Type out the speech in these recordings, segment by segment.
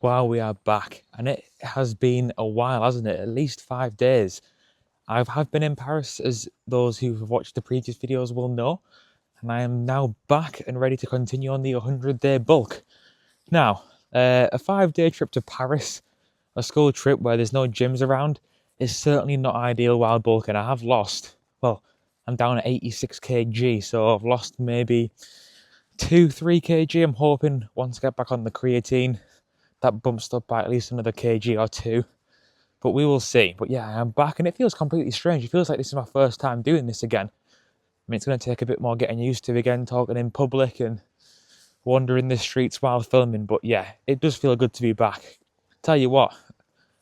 Wow, we are back, and it has been a while, hasn't it? At least 5 days. Have been in Paris, as those who have watched the previous videos will know, and I am now back and ready to continue on the 100-day bulk. Now, a 5-day trip to Paris, a school trip where there's no gyms around, is certainly not ideal while bulking. I have lost, well, I'm down at 86 kg, so I've lost maybe 2-3 kg. I'm hoping once I get back on the creatine that bumps up by at least another kg or two. But we will see. But yeah, I'm back and it feels completely strange. It feels like this is my first time doing this again. I mean, it's going to take a bit more getting used to again, talking in public and wandering the streets while filming. But yeah, it does feel good to be back. Tell you what,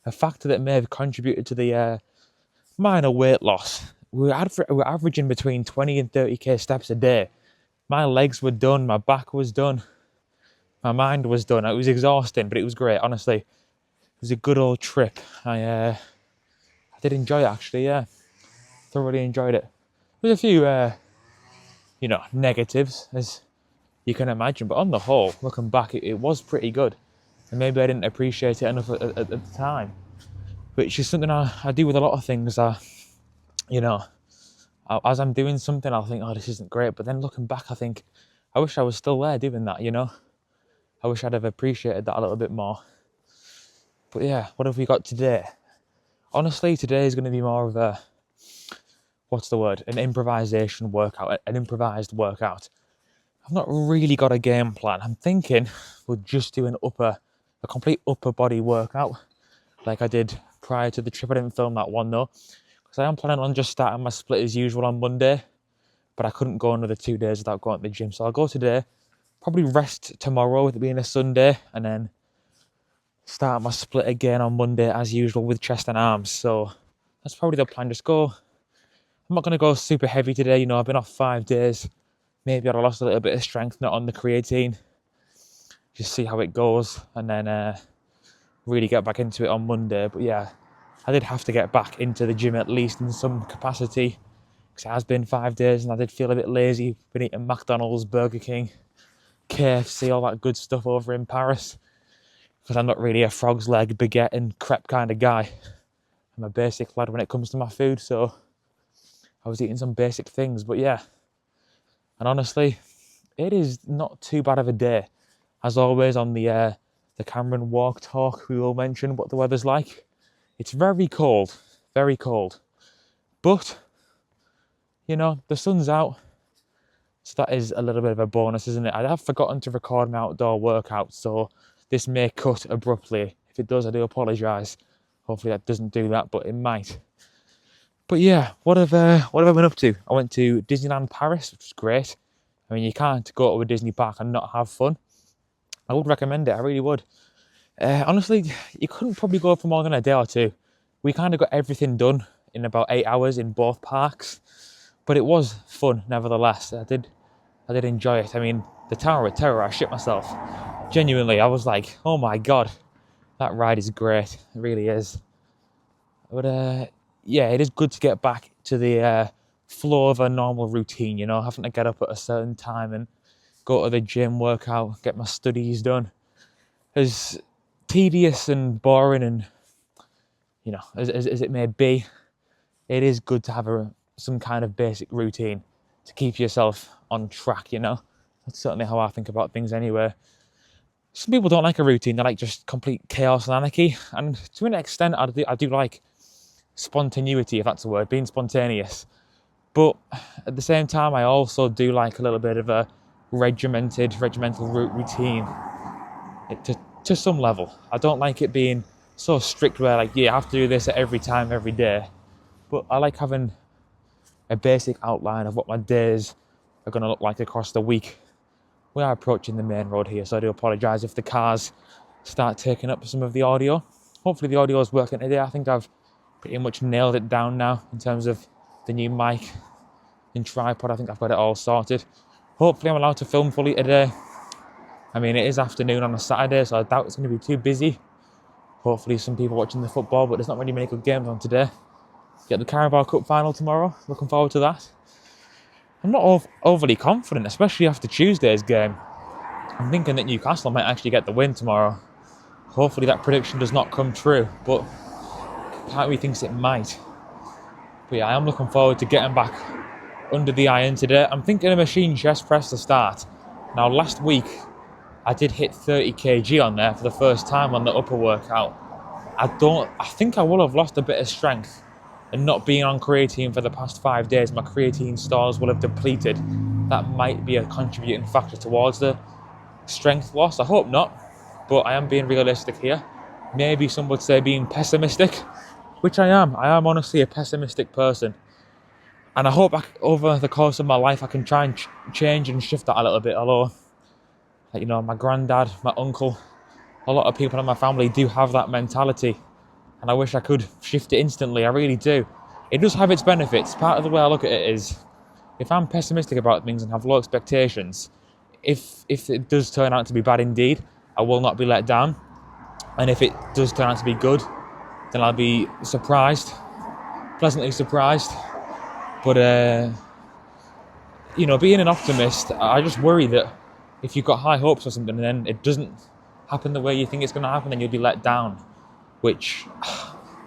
a factor that may have contributed to the minor weight loss. We're averaging between 20 and 30k steps a day. My legs were done, my back was done, my mind was done. It was exhausting, but it was great, honestly. It was a good old trip. I did enjoy it, actually, yeah. Thoroughly enjoyed it. There's a few, negatives, as you can imagine, but on the whole, looking back, it was pretty good. And maybe I didn't appreciate it enough at the time, which is something I do with a lot of things. As I'm doing something, I'll think, oh, this isn't great. But then looking back, I think, I wish I was still there doing that, I wish I'd have appreciated that a little bit more. But yeah, what have we got today? Honestly, today is going to be more of a, an improvisation workout, an improvised workout. I've not really got a game plan. I'm thinking we'll just do a complete upper body workout like I did prior to the trip. I didn't film that one though, because I am planning on just starting my split as usual on Monday, but I couldn't go another 2 days without going to the gym. So I'll go today, probably rest tomorrow with it being a Sunday, and then start my split again on Monday as usual with chest and arms. So that's probably the plan. Just go. I'm not going to go super heavy today. I've been off 5 days. Maybe I'd have lost a little bit of strength, not on the creatine. Just see how it goes, and then really get back into it on Monday. But yeah, I did have to get back into the gym at least in some capacity, because it has been 5 days and I did feel a bit lazy. Been eating McDonald's, Burger King, KFC, all that good stuff over in Paris, because I'm not really a frog's leg, baguette and crepe kind of guy. I'm a basic lad when it comes to my food, so I was eating some basic things. But yeah, and honestly, it is not too bad of a day. As always, on the Cameron Walk Talk, we will mention what the weather's like. It's very cold, but the sun's out, so that is a little bit of a bonus, isn't it? I have forgotten to record my outdoor workout, so this may cut abruptly. If it does, I do apologise. Hopefully that doesn't do that, but it might. But yeah, what have I been up to? I went to Disneyland Paris, which was great. I mean, you can't go to a Disney park and not have fun. I would recommend it, I really would. Honestly, you couldn't probably go for more than a day or two. We kind of got everything done in about 8 hours in both parks, but it was fun nevertheless. I did enjoy it. I mean, the Tower of Terror, I shit myself. Genuinely, I was like, oh my god, that ride is great. It really is. But yeah, it is good to get back to the flow of a normal routine, having to get up at a certain time and go to the gym, work out, get my studies done. As tedious and boring and, as it may be, it is good to have some kind of basic routine to keep yourself on track, That's certainly how I think about things anyway. Some people don't like a routine, they like just complete chaos and anarchy, and to an extent I do like spontaneity, if that's a word, being spontaneous. But at the same time, I also do like a little bit of a regimental routine to some level. I don't like it being so strict where you have to do this at every time, every day. But I like having a basic outline of what my days are going to look like across the week. We are approaching the main road here, so I do apologise if the cars start taking up some of the audio. Hopefully the audio is working today. I think I've pretty much nailed it down now in terms of the new mic and tripod. I think I've got it all sorted. Hopefully I'm allowed to film fully today. I mean, it is afternoon on a Saturday, so I doubt it's going to be too busy. Hopefully some people watching the football, but there's not really many good games on today. Get the Carabao Cup final tomorrow. Looking forward to that. I'm not overly confident, especially after Tuesday's game. I'm thinking that Newcastle might actually get the win tomorrow. hopefully that prediction does not come true, but part of me thinks it might. But yeah, I am looking forward to getting back under the iron today. I'm thinking a machine chest press to start. Now, last week I did hit 30 kg on there for the first time on the upper workout. I think I will have lost a bit of strength, and not being on creatine for the past 5 days, my creatine stores will have depleted. That might be a contributing factor towards the strength loss. I hope not, but I am being realistic here. Maybe some would say being pessimistic, which I am. I am honestly a pessimistic person. And I hope over the course of my life I can try and change and shift that a little bit. Although, you know, my granddad, my uncle, a lot of people in my family do have that mentality. And I wish I could shift it instantly. I really do. It does have its benefits. Part of the way I look at it is, if I'm pessimistic about things and have low expectations, if it does turn out to be bad indeed, I will not be let down. And if it does turn out to be good, then I'll be surprised, pleasantly surprised. But, you know, being an optimist, I just worry that if you've got high hopes for something and then it doesn't happen the way you think it's going to happen, then you'll be let down. Which,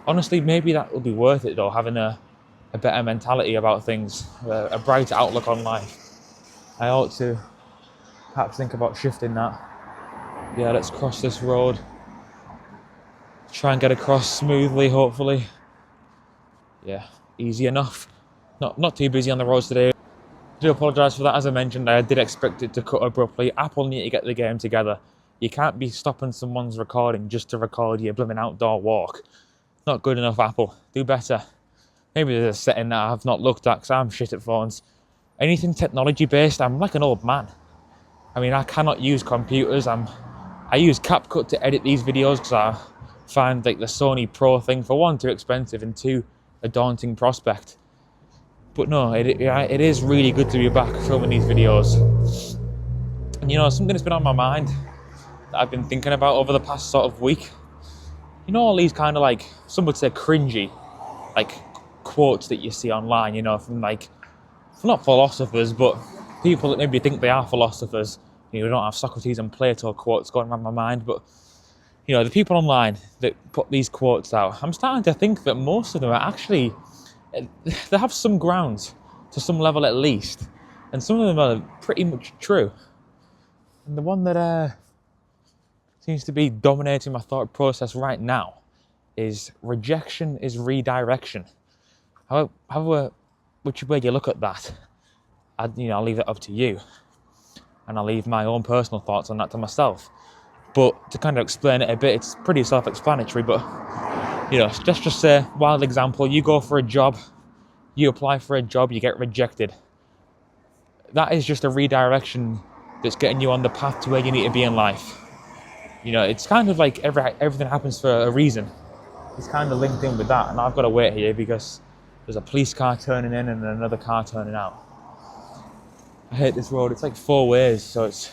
honestly, maybe that will be worth it though, having a better mentality about things, a brighter outlook on life. I ought to perhaps think about shifting that. Yeah, let's cross this road. Try and get across smoothly, hopefully. Yeah, easy enough. Not too busy on the roads today. I do apologise for that. As I mentioned, I did expect it to cut abruptly. Apple need to get the game together. You can't be stopping someone's recording just to record your blooming outdoor walk. Not good enough, Apple. Do better. Maybe there's a setting that I've not looked at because I'm shit at phones. Anything technology based, I'm like an old man. I mean, I cannot use computers. I use CapCut to edit these videos because I find like the Sony Pro thing, for one, too expensive, and two, a daunting prospect. But no, it is really good to be back filming these videos. And you know, something that's been on my mind that I've been thinking about over the past sort of week. You know, all these kind of like, some would say cringy, like quotes that you see online, you know, from like, not philosophers, but people that maybe think they are philosophers. You know, we don't have Socrates and Plato quotes going around my mind, but you know, the people online that put these quotes out, I'm starting to think that most of them are actually, they have some grounds to some level at least, and some of them are pretty much true. And the one that seems to be dominating my thought process right now is rejection is redirection. However, which way you look at that, I'll leave that up to you, and I'll leave my own personal thoughts on that to myself. But to kind of explain it a bit, it's pretty self-explanatory, but you know, let's just say, wild example, you go for a job, you apply for a job, you get rejected. That is just a redirection that's getting you on the path to where you need to be in life. You know, it's kind of like everything happens for a reason. It's kind of linked in with that, and I've got to wait here because there's a police car turning in and another car turning out. I hate this road. It's like 4 ways, so it's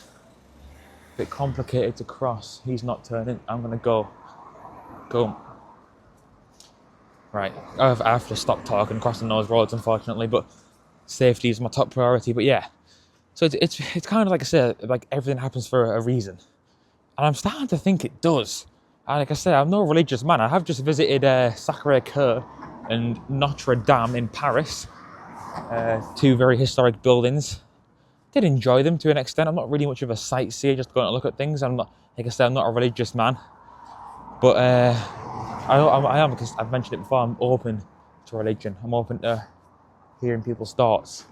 a bit complicated to cross. He's not turning. I'm going to go. Right, I have to stop talking crossing those roads, unfortunately, but safety is my top priority. But yeah, so it's kind of like I said, like everything happens for a reason, and I'm starting to think it does. And like I said, I'm no religious man. I have just visited Sacré-Cœur and Notre Dame in Paris, 2 very historic buildings. Did enjoy them to an extent. I'm not really much of a sightseer, just going to look at things. I'm not a religious man, but I am, because I've mentioned it before, I'm open to religion. I'm open to hearing people's thoughts.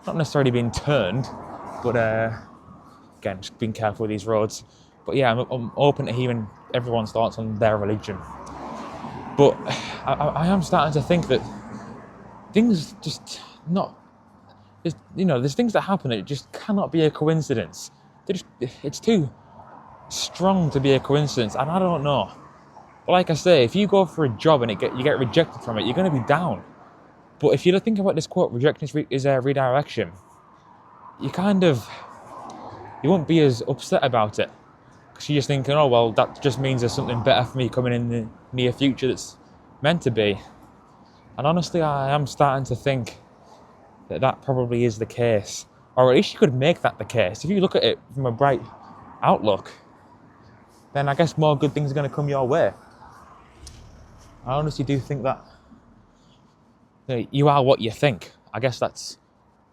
Not necessarily being turned, but again, just being careful with these roads. But yeah, I'm open to hearing everyone's thoughts on their religion. But I am starting to think that things just not... there's things that happen that just cannot be a coincidence. It's too strong to be a coincidence, and I don't know. But like I say, if you go for a job and you get rejected from it, you're going to be down. But if you think about this quote, rejection is a redirection, you won't be as upset about it. Because you're just thinking, oh, well, that just means there's something better for me coming in the near future that's meant to be. And honestly, I am starting to think that probably is the case. Or at least you could make that the case. If you look at it from a bright outlook, then I guess more good things are going to come your way. I honestly do think that you are what you think. I guess that's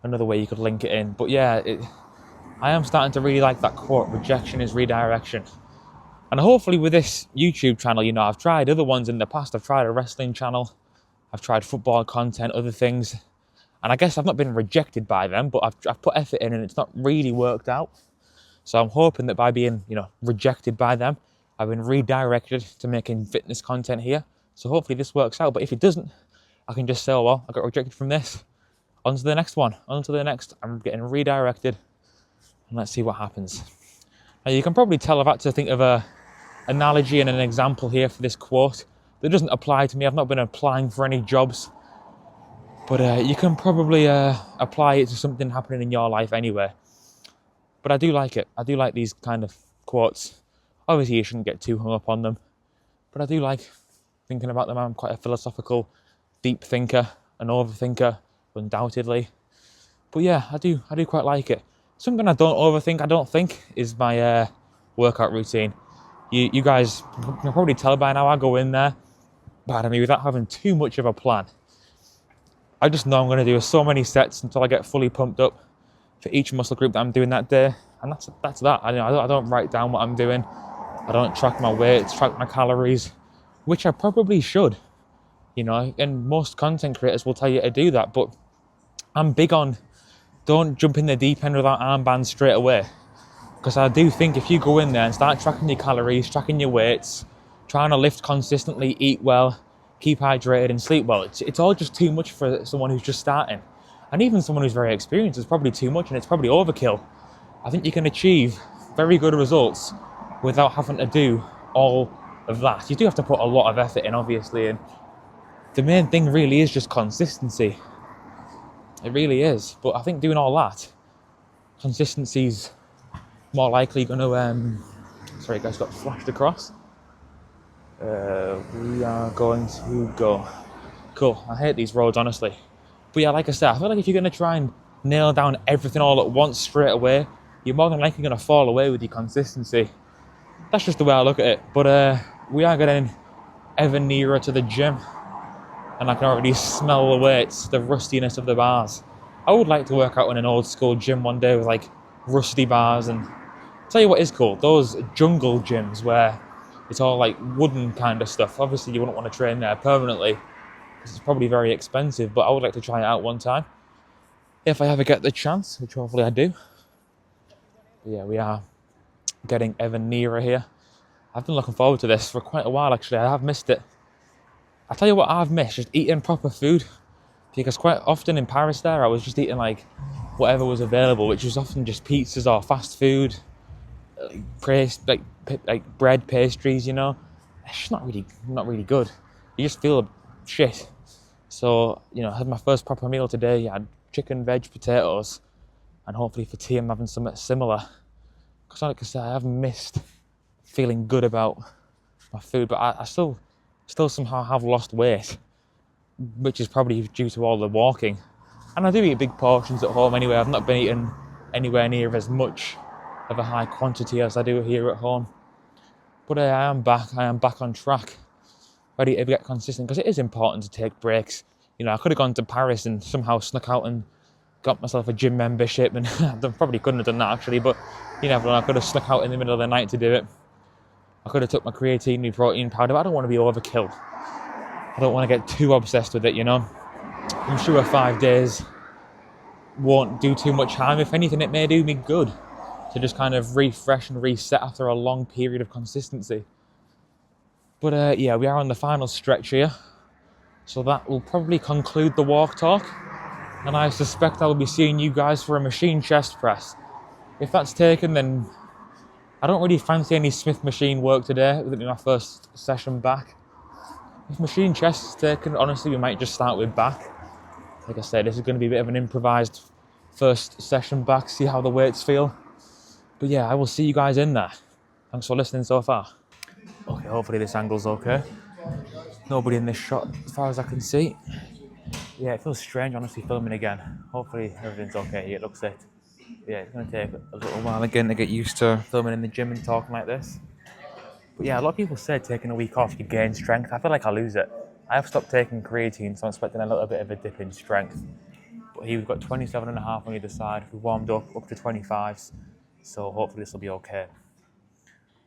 another way you could link it in. But yeah, I am starting to really like that quote, rejection is redirection. And hopefully with this YouTube channel, you know, I've tried other ones in the past. I've tried a wrestling channel, I've tried football content, other things. And I guess I've not been rejected by them, but I've put effort in and it's not really worked out. So I'm hoping that by being, you know, rejected by them, I've been redirected to making fitness content here. So hopefully this works out. But if it doesn't, I can just say, oh well, I got rejected from this. On to the next one, on to the next. I'm getting redirected. And let's see what happens. Now you can probably tell I've had to think of a analogy and an example here for this quote that doesn't apply to me. I've not been applying for any jobs. But you can probably apply it to something happening in your life anyway. But I do like it. I do like these kind of quotes. Obviously, you shouldn't get too hung up on them. But I do like thinking about them. I'm quite a philosophical, deep thinker, an overthinker, undoubtedly. But yeah, I do quite like it. Something I don't overthink, I don't think, is my workout routine. You guys can probably tell by now I go in there, pardon me, without having too much of a plan. I just know I'm going to do so many sets until I get fully pumped up for each muscle group that I'm doing that day. And that's that. I don't write down what I'm doing. I don't track my weights, track my calories, which I probably should. You know, and most content creators will tell you to do that. But I'm big on don't jump in the deep end without armbands straight away. Because I do think if you go in there and start tracking your calories, tracking your weights, trying to lift consistently, eat well, keep hydrated and sleep well, it's all just too much for someone who's just starting. And even someone who's very experienced is probably too much and it's probably overkill. I think you can achieve very good results without having to do all of that. You do have to put a lot of effort in, obviously, and the main thing really is just consistency. It really is. But I think doing all that, consistency's more likely going to... sorry guys, got flashed across. We are going to go. Cool, I hate these roads, honestly. But yeah, like I said, I feel like if you're going to try and nail down everything all at once straight away, you're more than likely going to fall away with your consistency. That's just the way I look at it. But we are getting ever nearer to the gym. And I can already smell the weights, the rustiness of the bars. I would like to work out in an old school gym one day with like rusty bars. And tell you what is cool, those jungle gyms where it's all like wooden kind of stuff. Obviously you wouldn't want to train there permanently because it's probably very expensive, but I would like to try it out one time if I ever get the chance, which hopefully I do. But yeah, we are getting ever nearer here. I've been looking forward to this for quite a while actually. I have missed it. I tell you what I've missed, just eating proper food. Because quite often in Paris there, I was just eating like whatever was available, which was often just pizzas or fast food, like bread, pastries, you know. It's just not really good. You just feel shit. So, you know, I had my first proper meal today. I had chicken, veg, potatoes, and hopefully for tea I'm having something similar. Because like I said, I have missed feeling good about my food, but I still somehow have lost weight, which is probably due to all the walking. And I do eat big portions at home anyway. I've not been eating anywhere near as much of a high quantity as I do here at home. But I am back on track, ready to get consistent, because it is important to take breaks. You know, I could have gone to Paris and somehow snuck out and got myself a gym membership, and I probably couldn't have done that actually, but you never know, I could have snuck out in the middle of the night to do it. I could have took my creatine, my protein powder, but I don't want to be overkill. I don't want to get too obsessed with it, you know. I'm sure 5 days won't do too much harm. If anything, it may do me good to just kind of refresh and reset after a long period of consistency. But yeah, we are on the final stretch here. So that will probably conclude the walk talk. And I suspect I will be seeing you guys for a machine chest press. If that's taken, then I don't really fancy any Smith machine work today. It'll be my first session back. If machine chest is taken, honestly, we might just start with back. Like I said, this is going to be a bit of an improvised first session back, see how the weights feel. But yeah, I will see you guys in there. Thanks for listening so far. Okay, hopefully this angle's okay. Nobody in this shot as far as I can see. Yeah, it feels strange, honestly, filming again. Hopefully everything's okay here, it looks it. Yeah, it's going to take a little while again to get used to filming in the gym and talking like this. But yeah, a lot of people say taking a week off, you gain strength. I feel like I lose it. I have stopped taking creatine, so I'm expecting a little bit of a dip in strength. But here we've got 27.5 on either side. We warmed up to 25s, so hopefully this will be okay.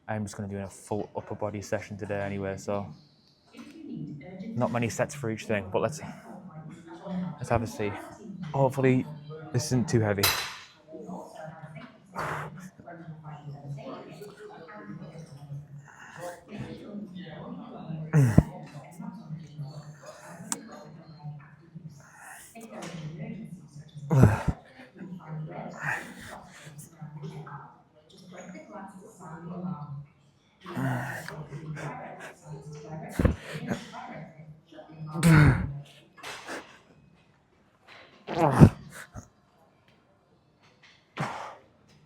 I'm just going to do a full upper body session today anyway, so not many sets for each thing, but let's have a see. Hopefully this isn't too heavy.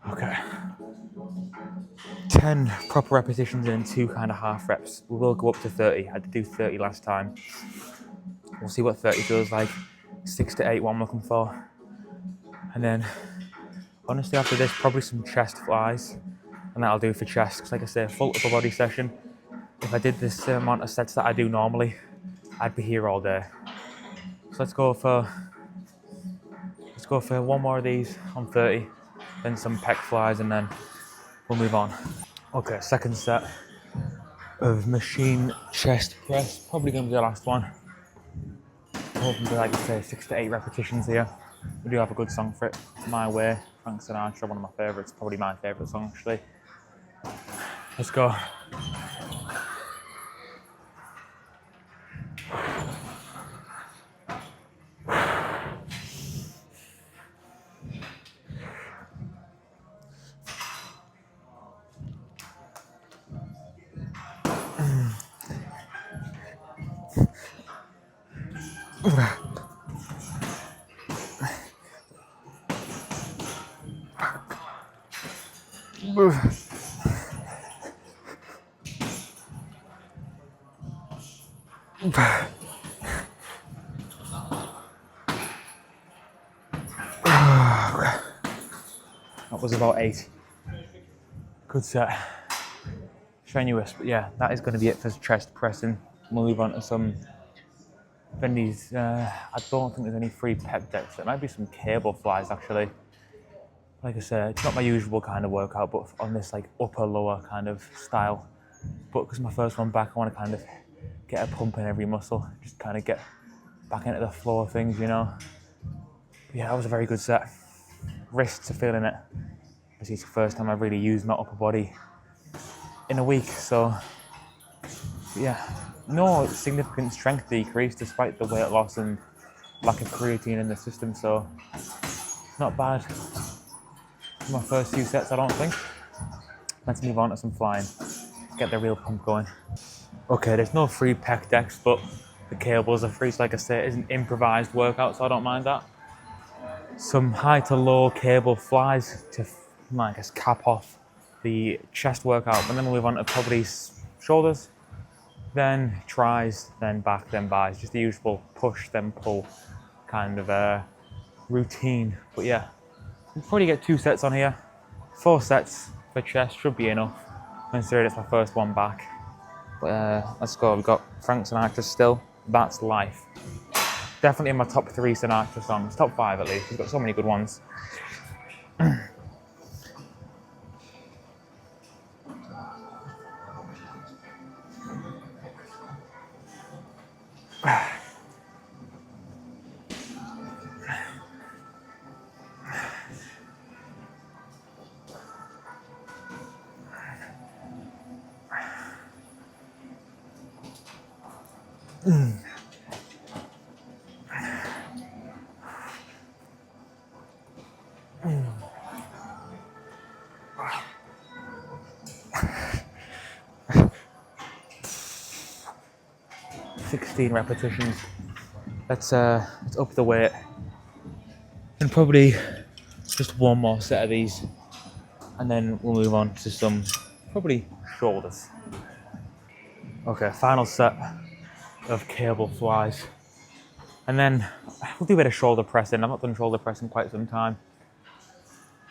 Okay. 10 proper repetitions and 2 kind of half reps. We will go up to 30. I did do 30 last time. We'll see what 30 feels like. 6 to 8, what I'm looking for. And then, honestly, after this, probably some chest flies. And that'll do for chest. Because, like I say, full upper body session. If I did this amount of sets that I do normally, I'd be here all day. So let's go for one more of these on 30. Then some pec flies, and then we'll move on. Okay, second set of machine chest press. Probably going to be the last one. Hoping to, like I say, 6 to 8 repetitions here. We do have a good song for it. My Way, Frank Sinatra, one of my favourites. Probably my favourite song, actually. Let's go. That was about 8. Good set. Strenuous, but yeah, that is going to be it for chest pressing. We'll move on to some bendies. I don't think there's any free pec decks. There might be some cable flies actually. Like I said, it's not my usual kind of workout, but on this like upper lower kind of style. But because my first one back, I want to kind of get a pump in every muscle, just kind of get back into the flow of things, you know. But yeah, that was a very good set. Wrists are feeling it. This is the first time I've really used my upper body in a week, so yeah, no significant strength decrease despite the weight loss and lack of creatine in the system, so not bad. My first few sets, I don't think. Let's move on to some flying, get the real pump going. Okay, there's no free pec decks, but the cables are free, so like I say, it's an improvised workout, so I don't mind that. Some high to low cable flies to, I guess, cap off the chest workout, and then we'll move on to probably shoulders, then tries, then back, then buys. Just the usual push, then pull kind of routine. But yeah, we'll probably get 2 sets on here. 4 sets for chest should be enough, considering it's my first one back. But let's go. We've got Frank Sinatra still. That's Life. Definitely in my top 3 Sinatra songs, top 5 at least. He's got so many good ones. 16 repetitions. Let's up the weight. And probably just one more set of these. And then we'll move on to some probably shoulders. Okay, final set of cable flies. And then we'll do a bit of shoulder pressing. I've not done shoulder press in quite some time.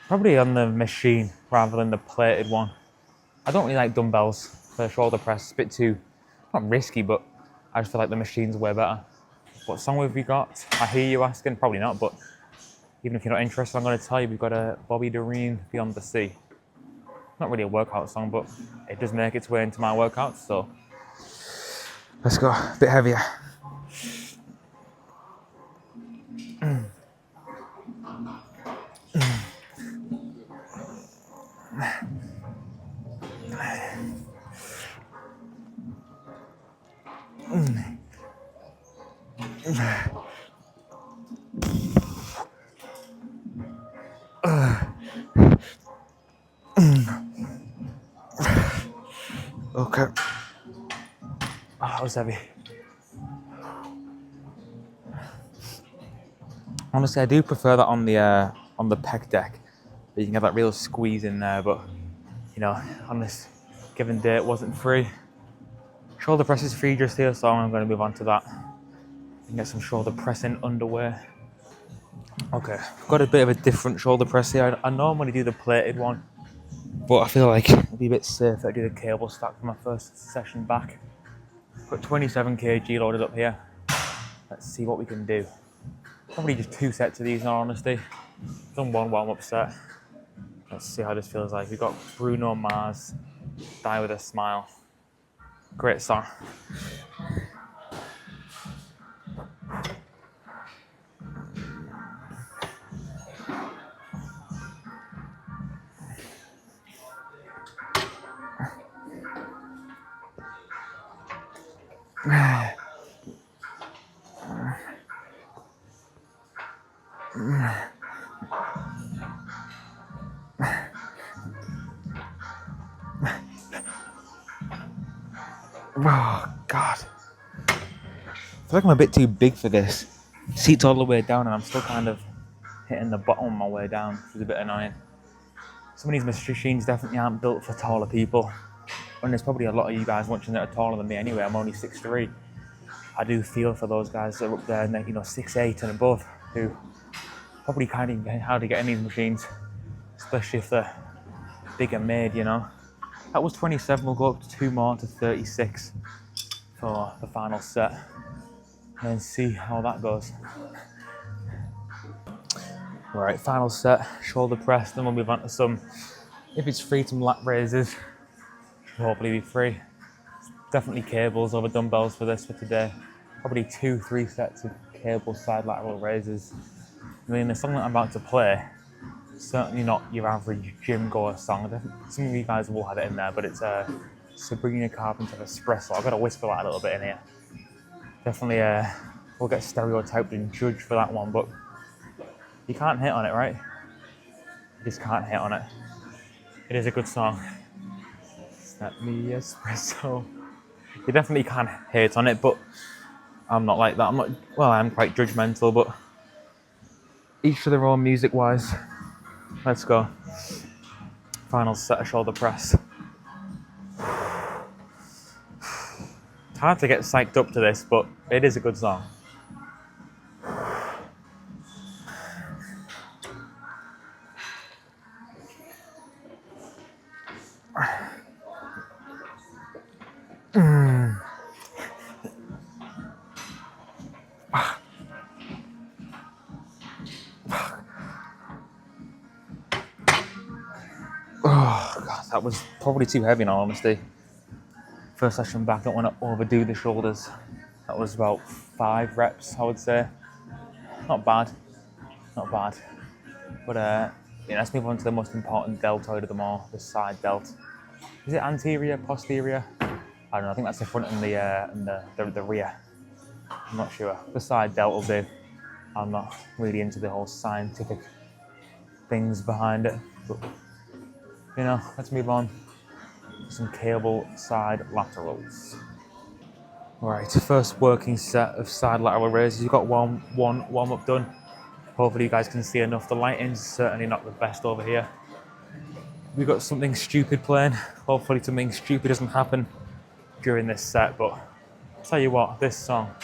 Probably on the machine rather than the plated one. I don't really like dumbbells. for the shoulder press. It's a bit too, not risky, but I just feel like the machine's way better. What song have we got? I hear you asking, probably not, but even if you're not interested, I'm going to tell you we've got a Bobby Doreen, Beyond the Sea. Not really a workout song, but it does make its way into my workouts, so let's go, a bit heavier. Okay. Oh, that was heavy. Honestly, I do prefer that on the pec deck. You can get that real squeeze in there, but you know, on this given day it wasn't free. Shoulder press is free just here, so I'm going to move on to that and get some shoulder pressing underway. Okay, I've got a bit of a different shoulder press here. I normally do the plated one, but I feel like it'd be a bit safer to do the cable stack for my first session back. Got 27 kg loaded up here. Let's see what we can do. Probably just 2 sets of these in all honesty. Done one warm-up set. Let's see how this feels like. We've got Bruno Mars, Die With A Smile. Great song. Oh, God. I feel like I'm a bit too big for this. Seat's all the way down and I'm still kind of hitting the bottom on my way down, which is a bit annoying. Some of these machines definitely aren't built for taller people. And there's probably a lot of you guys watching that are taller than me anyway. I'm only 6'3". I do feel for those guys that are up there and they're, 6'8" and above, who probably can't even hardly get in these machines, especially if they're bigger made, That was 27, we'll go up to 2 more to 36 for the final set and then see how that goes. Right, final set, shoulder press, then we'll move on to some, if it's free, some lat raises. Should hopefully be free. Definitely cables over dumbbells for this for today. Probably 2-3 sets of cable side lateral raises. I mean, the song that I'm about to play, certainly not your average gym goer song. Some of you guys will have it in there, but it's Sabrina Carpenter Espresso. I've got to whisper that a little bit in here. Definitely we'll get stereotyped and judged for that one, but you can't hit on it, right? You just can't hit on it. It is a good song. Snap me espresso. You definitely can't hate on it, but I'm not like that. I'm quite judgmental, but each to their own music-wise. Let's go. Final set of shoulder press. It's hard to get psyched up to this, but it is a good song. Oh, God, that was probably too heavy in all honesty. First session back, don't want to overdo the shoulders. That was about 5 reps, I would say. Not bad. But let's move on to the most important deltoid of them all, the side delt. Is it anterior, posterior? I don't know, I think that's the front and the rear. I'm not sure. The side delt will do. I'm not really into the whole scientific things behind it. But, let's move on. Some cable side laterals. All right, first working set of side lateral raises. You've got one warm-up done. Hopefully you guys can see enough. The lighting's certainly not the best over here. We've got something stupid playing. Hopefully something stupid doesn't happen during this set, but I'll tell you what, this song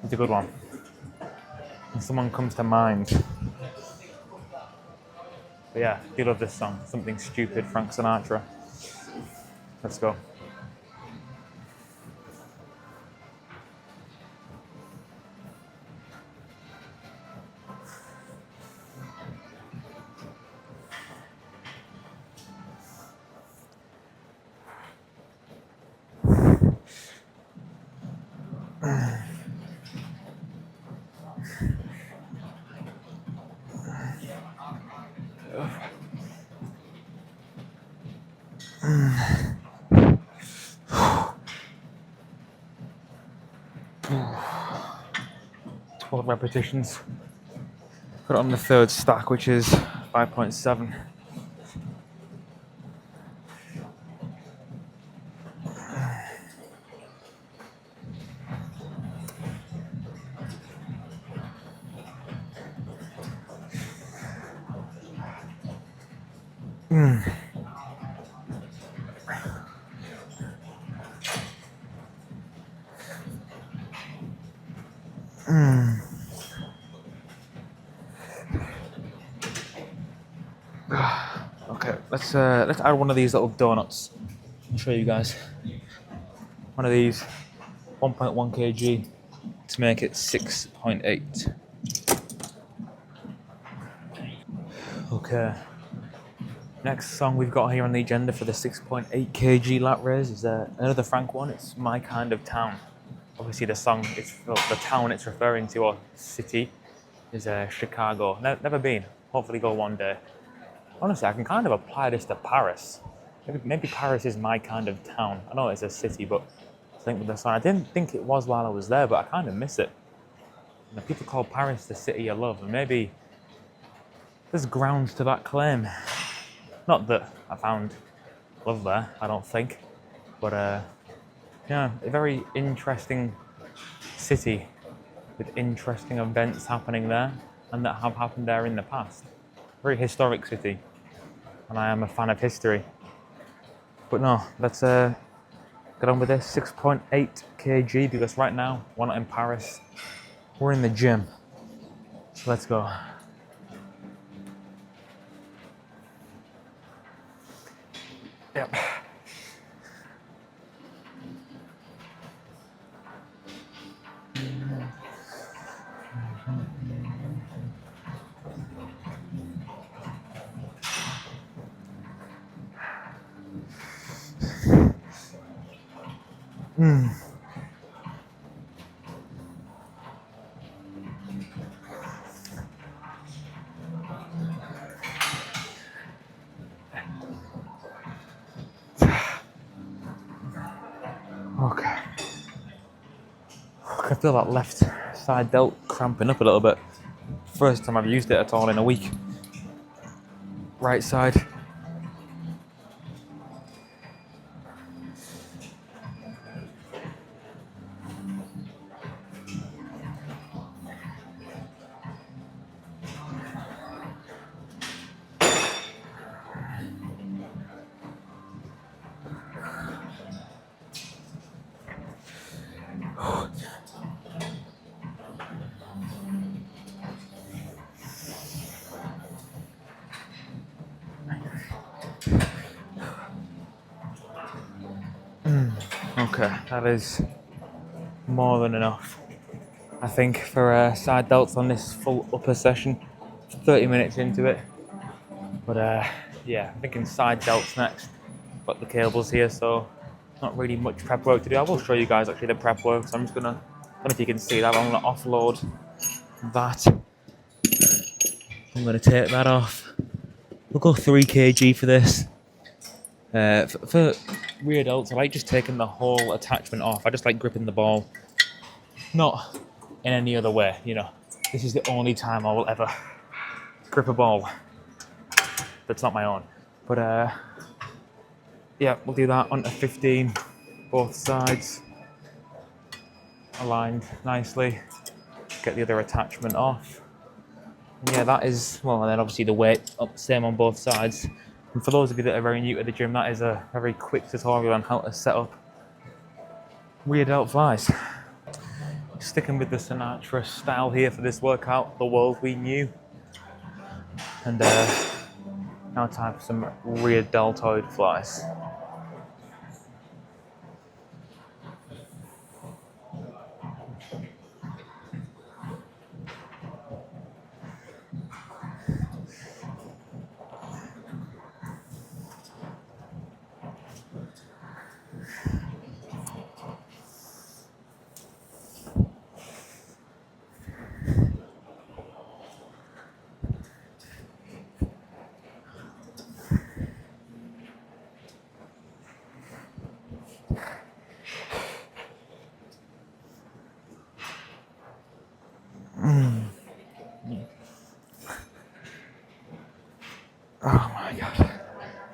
is a good one. When someone comes to mind. But yeah, you love this song. Something Stupid, Frank Sinatra. Let's go. Twelve repetitions. Put it on the third stack, which is 5.7. Okay, let's add one of these little donuts. I'll show you guys. One of these, 1.1 kg to make it 6.8. Okay. Next song we've got here on the agenda for the 6.8 kg lat raise is another Frank one. It's My Kind of Town. Obviously the song, the town it's referring to, or city, is Chicago. Never been. Hopefully go one day. Honestly, I can kind of apply this to Paris. Maybe Paris is my kind of town. I know it's a city, but I think with the song, I didn't think it was while I was there, but I kind of miss it. You know, people call Paris the city of love, and maybe there's grounds to that claim. Not that I found love there, I don't think, but yeah, a very interesting city with interesting events happening there and that have happened there in the past. Very historic city, and I am a fan of history. But no, let's get on with this 6.8 kg because right now we're not in Paris, we're in the gym. So let's go. Yep. Okay. I can feel that left side delt cramping up a little bit. First time I've used it at all in a week. Right side. Okay, that is more than enough, I think, for side delts on this full upper session. 30 minutes into it, but yeah, I'm thinking side delts next. Got the cables here, so not really much prep work to do. I will show you guys actually the prep work. So I'm just gonna, I don't know if you can see that, I'm gonna offload that. I'm gonna take that off. We'll go 3 kg for this. For rear delts, I like just taking the whole attachment off. I just like gripping the ball, not in any other way, you know. This is the only time I will ever grip a ball that's not my own. But yeah, we'll do that onto 15, both sides aligned nicely. Get the other attachment off. And yeah, that is, well, and then obviously the weight up the same on both sides. And for those of you that are very new to the gym, that is a very quick tutorial on how to set up rear delt flies. Sticking with the Sinatra style here for this workout, the world we knew. And now time for some rear deltoid flies.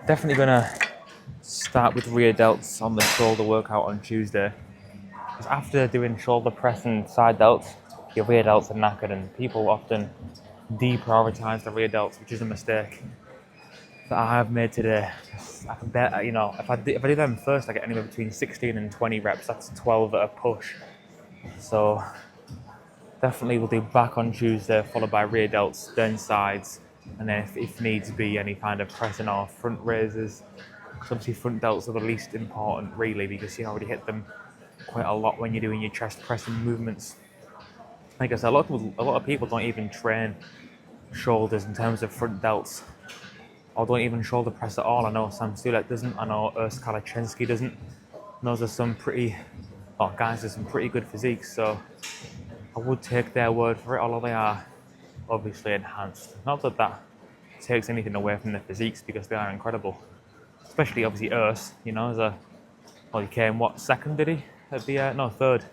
Definitely gonna start with rear delts on the shoulder workout on Tuesday. Because after doing shoulder press and side delts, your rear delts are knackered, and people often deprioritize the rear delts, which is a mistake that I have made today. I can bet, you know, if I do them first, I get anywhere between 16 and 20 reps. That's 12 at a push. So definitely we'll do back on Tuesday, followed by rear delts, then sides, and then if needs be, any kind of pressing or front raises. Because obviously front delts are the least important, really, because you already hit them quite a lot when you're doing your chest pressing movements. Like I said, a lot of people don't even train shoulders in terms of front delts, or don't even shoulder press at all. I know Sam Sulek doesn't. I know Urs Kalachensky doesn't. And those are some guys with some pretty good physiques. So I would take their word for it, although they are obviously enhanced. Not that that takes anything away from their physiques, because they are incredible. Especially obviously Urs, you know, he came second did he? At the third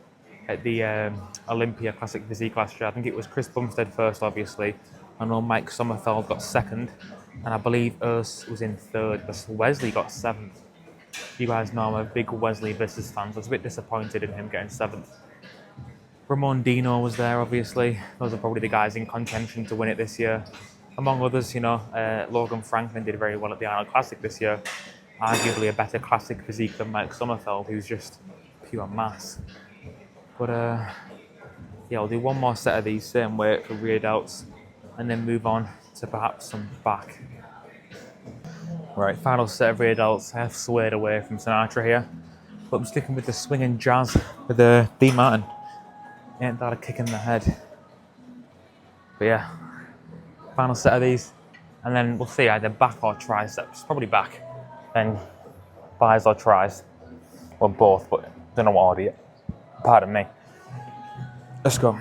at the Olympia Classic Physique last year. I think it was Chris Bumstead first, obviously. I know Mike Sommerfeld got second, and I believe Urs was in third, but Wesley got seventh. You guys know I'm a big Wesley Vissers fan, so I was a bit disappointed in him getting seventh. Ramon Dino was there, obviously. Those are probably the guys in contention to win it this year. Among others, you know, Logan Franklin did very well at the Arnold Classic this year. Arguably a better classic physique than Mike Sommerfeld, who's just pure mass. But yeah, I'll do one more set of these, same weight for rear delts, and then move on to perhaps some back. Right, final set of rear delts. I have swayed away from Sinatra here, but I'm sticking with the swing and jazz with the Dean Martin. Ain't that a kick in the head? But yeah, final set of these, and then we'll see either back or triceps. Probably back, then buys or tries, or both, but don't know what order yet. Pardon me. Let's go.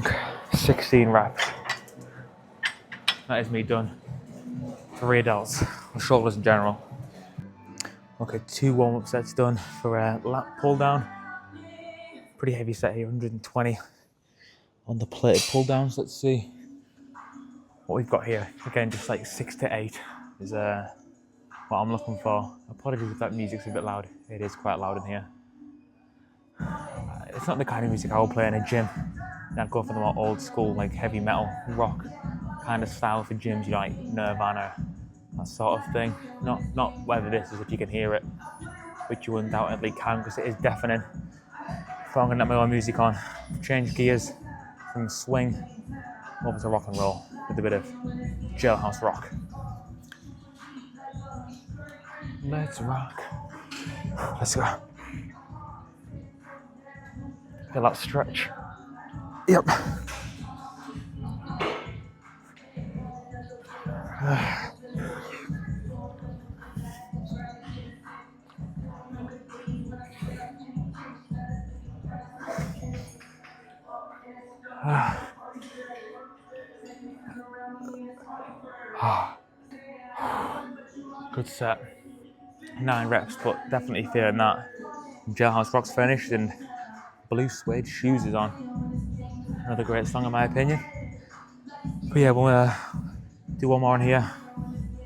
Okay. 16 reps. That is me done. For rear delts, or shoulders in general. Okay, 2 warm-up sets done for a lat pull down. Pretty heavy set here, 120 on the plated pull downs. Let's see what we've got here. Again, just like 6 to 8 is what I'm looking for. Apologies if that music's a bit loud. It is quite loud in here. It's not the kind of music I would play in a gym. I'd go for the more old school, like heavy metal, rock kind of style for gyms, you know, like Nirvana, that sort of thing. Not whether this is if you can hear it, which you undoubtedly can, because it is deafening. So I'm gonna let my own music on, change gears from swing over to rock and roll with a bit of jailhouse rock. Let's rock. Let's go. Feel that stretch. Yep. Good set. 9 reps, but definitely feeling that. Jailhouse Rock's finished and Blue Suede Shoes is on. Another great song in my opinion. But yeah, we'll do one more on here.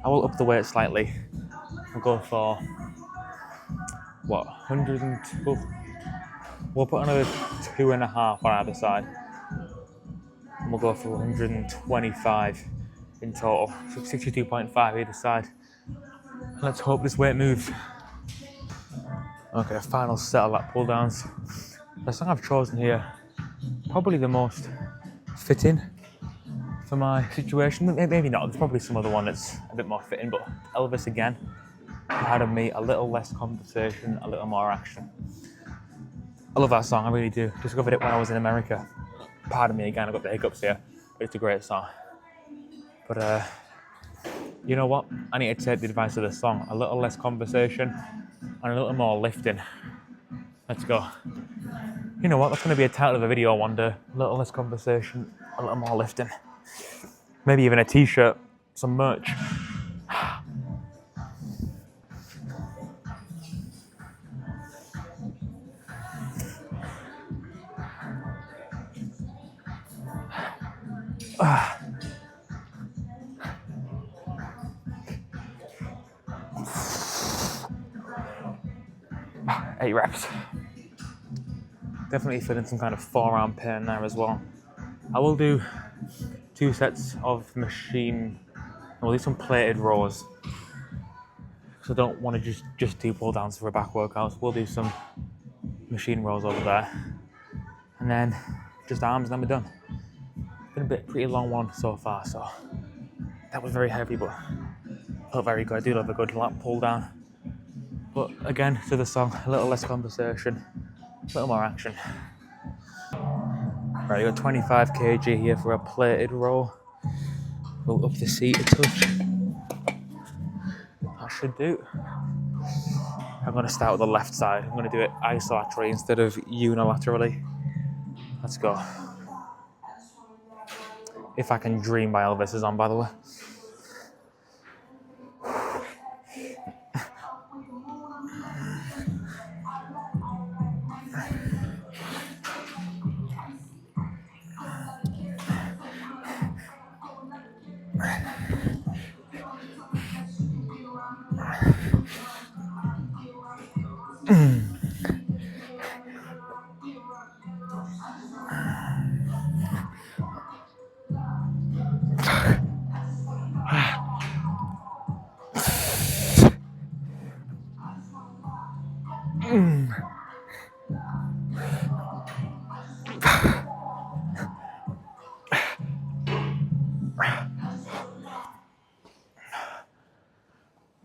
I will up the weight slightly. We'll go for 102. We'll put another 2.5 on either side. And we'll go for 125 in total. So 62.5 either side. Let's hope this weight moves. Okay, final set of lat pull downs. The song I've chosen here, probably the most fitting for my situation. Maybe not, there's probably some other one that's a bit more fitting, but Elvis Again. Pardon me, a little less conversation, a little more action. I love that song, I really do. Discovered it when I was in America. Pardon me again, I got the hiccups here. But it's a great song. But you know what? I need to take the advice of the song. A little less conversation and a little more lifting. Let's go. You know what? That's going to be a title of a video one day. A little less conversation, a little more lifting. Maybe even a t-shirt, some merch. Eight reps. Definitely feeling some kind of forearm pain there as well. I will do 2 sets of machine, well, these some plated rows. So I don't want to just do pull downs for a back workout. We'll do some machine rows over there. And then just arms, and then we're done. Been a pretty long one so far, so that was very heavy, but felt very good. I do love a good lat pull down. But again, to the song, a little less conversation, a little more action. Right, you got 25 kg here for a plated row. Go up the seat a touch. That should do. I'm going to start with the left side. I'm going to do it isolaterally instead of unilaterally. Let's go. If I can dream by Elvis is on, by the way.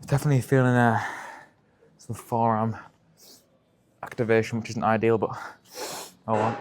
Definitely feeling some forearm activation, which isn't ideal, but oh well.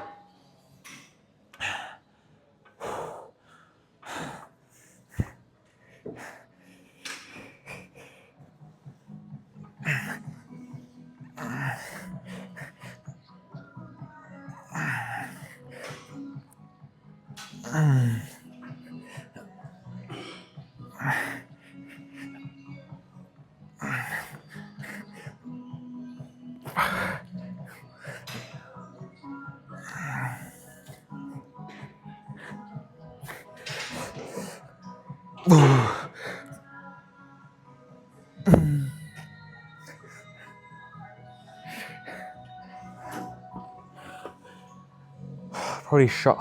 Probably shot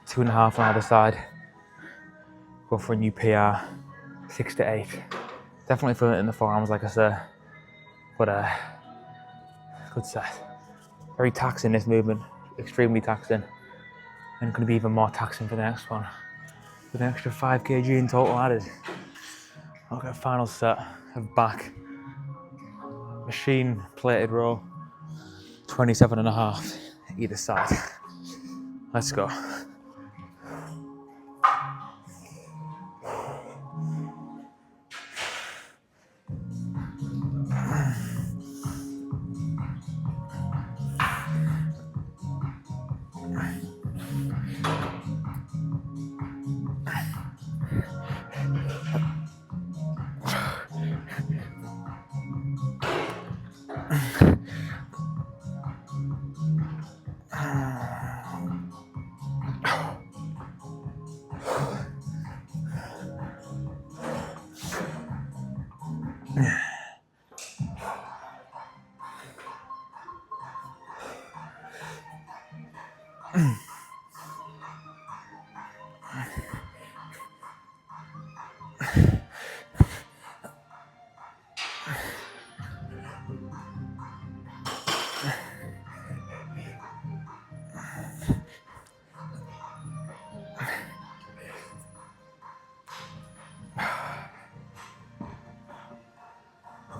2.5 on either side. Go for a new PR, 6 to 8. Definitely feeling it in the forearms, like I said. But good set. Very taxing, this movement, extremely taxing. And going to be even more taxing for the next one. With an extra 5 kg in total added. Okay, final set of back. Machine plated row, 27.5 either side. Let's go.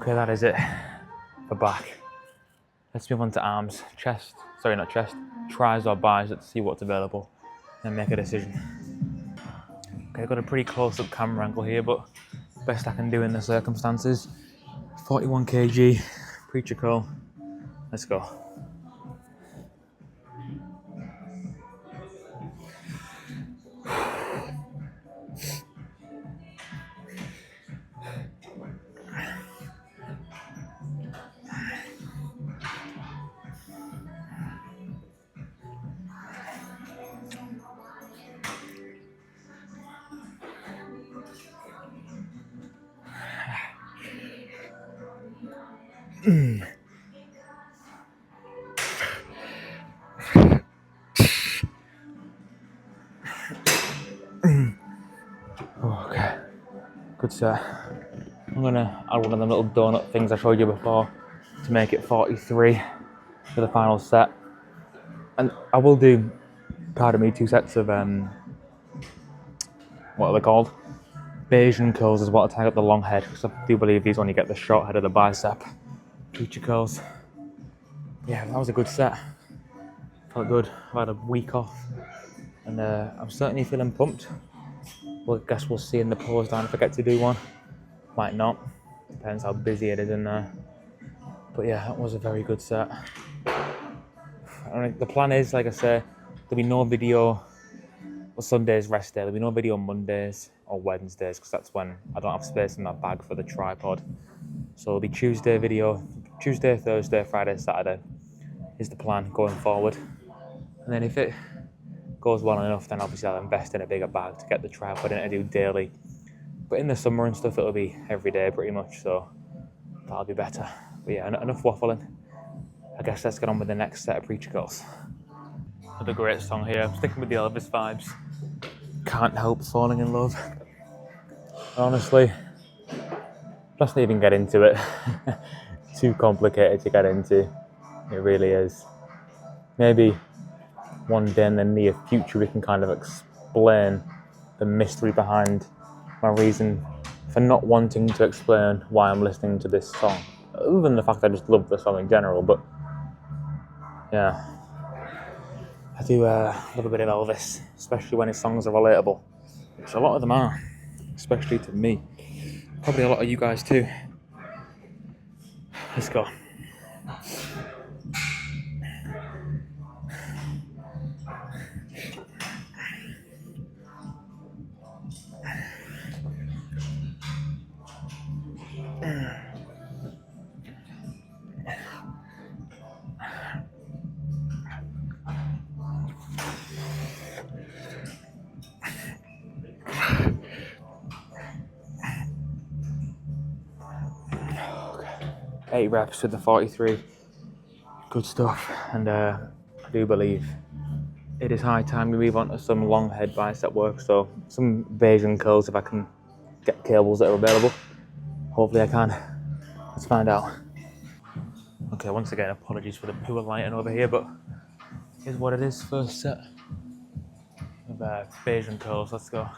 Okay, that is it for back. Let's move on to arms. Chest, sorry, not chest, tries or buys. Let's see what's available and make a decision. Okay, I've got a pretty close-up camera angle here, but best I can do in the circumstances. 41 kg, preacher curl. Let's go. Okay, good set. I'm gonna add one of them little donut things I showed you before to make it 43 for the final set. And I will do, pardon me, 2 sets of, what are they called? Bayesian curls is what I tag up the long head, because I do believe these only get the short head of the bicep. Preacher curls. Yeah, that was a good set. Felt good. I've had a week off, and I'm certainly feeling pumped. Well, I guess we'll see in the pause down if I get to do one. Might not. Depends how busy it is in there. But yeah, that was a very good set. The plan is, like I say, there'll be no video. Well, Sunday's rest day. There'll be no video on Mondays or Wednesdays, because that's when I don't have space in my bag for the tripod. So it'll be Tuesday video. Tuesday, Thursday, Friday, Saturday is the plan going forward. And then if it goes well enough, then obviously I'll invest in a bigger bag to get the tripod in to do daily. But in the summer and stuff, it'll be every day pretty much, so that'll be better. But yeah, enough waffling. I guess let's get on with the next set of Preacher Girls. Another great song here. I'm sticking with the Elvis vibes. Can't help falling in love. Honestly, let's not even get into it. Too complicated to get into. It really is. Maybe one day in the near future we can kind of explain the mystery behind my reason for not wanting to explain why I'm listening to this song. Other than the fact I just love the song in general, but yeah. I do love a bit of Elvis, especially when his songs are relatable, which a lot of them are, especially to me. Probably a lot of you guys too. Let's go. Eight reps with the 43. Good stuff. And I do believe it is high time we move on to some long head bicep work. So some Bayesian curls if I can get cables that are available. Hopefully I can. Let's find out. Okay, once again, apologies for the poor lighting over here, but here's what it is. First set of Bayesian curls. Let's go.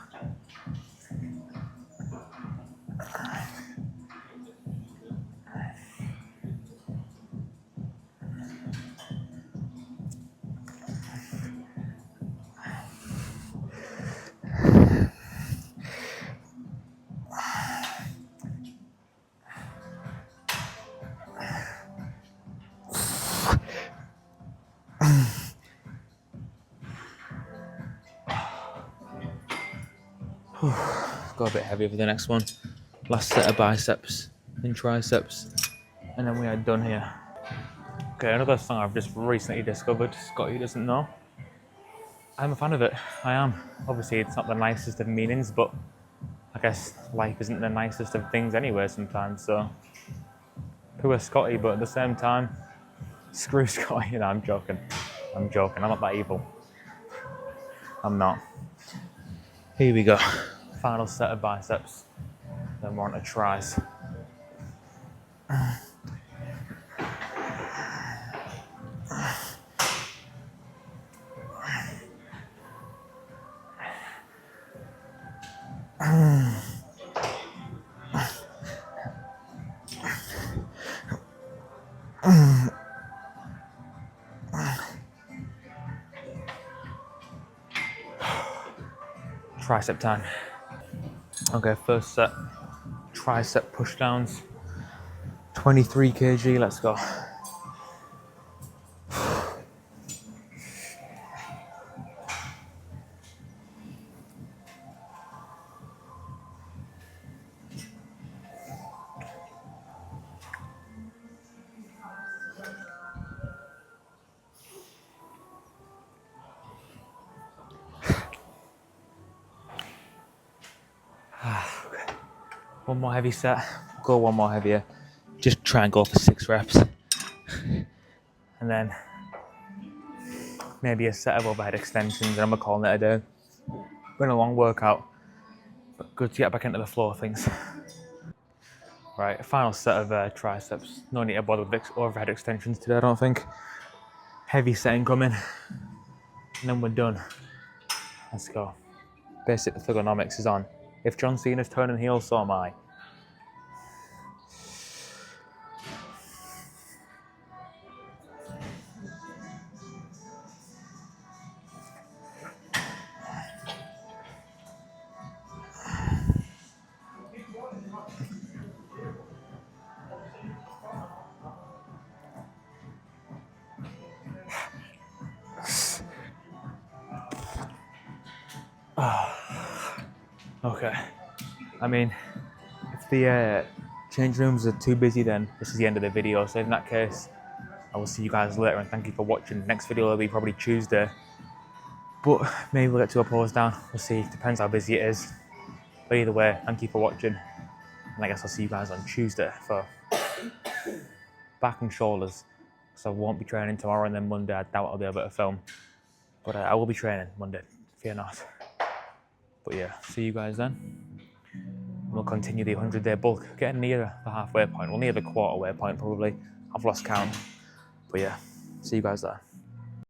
Go a bit heavier for the next one. Last set of biceps and triceps, and then we are done here. Okay, another song I've just recently discovered. Scotty doesn't know. I'm a fan of it. I am. Obviously, it's not the nicest of meanings, but I guess life isn't the nicest of things anyway sometimes. So, poor Scotty, but at the same time, screw Scotty. You know, I'm joking. I'm not that evil. I'm not. Here we go. Final set of biceps. Then we're on to tries. tricep time. Okay, first set, tricep push downs, 23 kg, let's go. One more heavy set, go one more heavier. Just try and go for 6 reps. And then maybe a set of overhead extensions, and I'm gonna call it a day. Been a long workout, but good to get back into the flow of things. Right, final set of triceps. No need to bother with overhead extensions today, I don't think. Heavy set incoming, and then we're done. Let's go. Basic ergonomics is on. If John Cena's turning heel, so am I. Okay. I mean, if the change rooms are too busy, then this is the end of the video. So in that case, I will see you guys later, and thank you for watching. The next video will be probably Tuesday, but maybe we'll get 2 uploads down. We'll see. Depends how busy it is. But either way, thank you for watching, and I guess I'll see you guys on Tuesday for back and shoulders. So I won't be training tomorrow, and then Monday I doubt I'll be able to film. But I will be training Monday, fear not. But yeah, see you guys then. We'll continue the 100-day bulk, getting near the halfway point. We'll near the quarter way point probably. I've lost count. But yeah, see you guys there.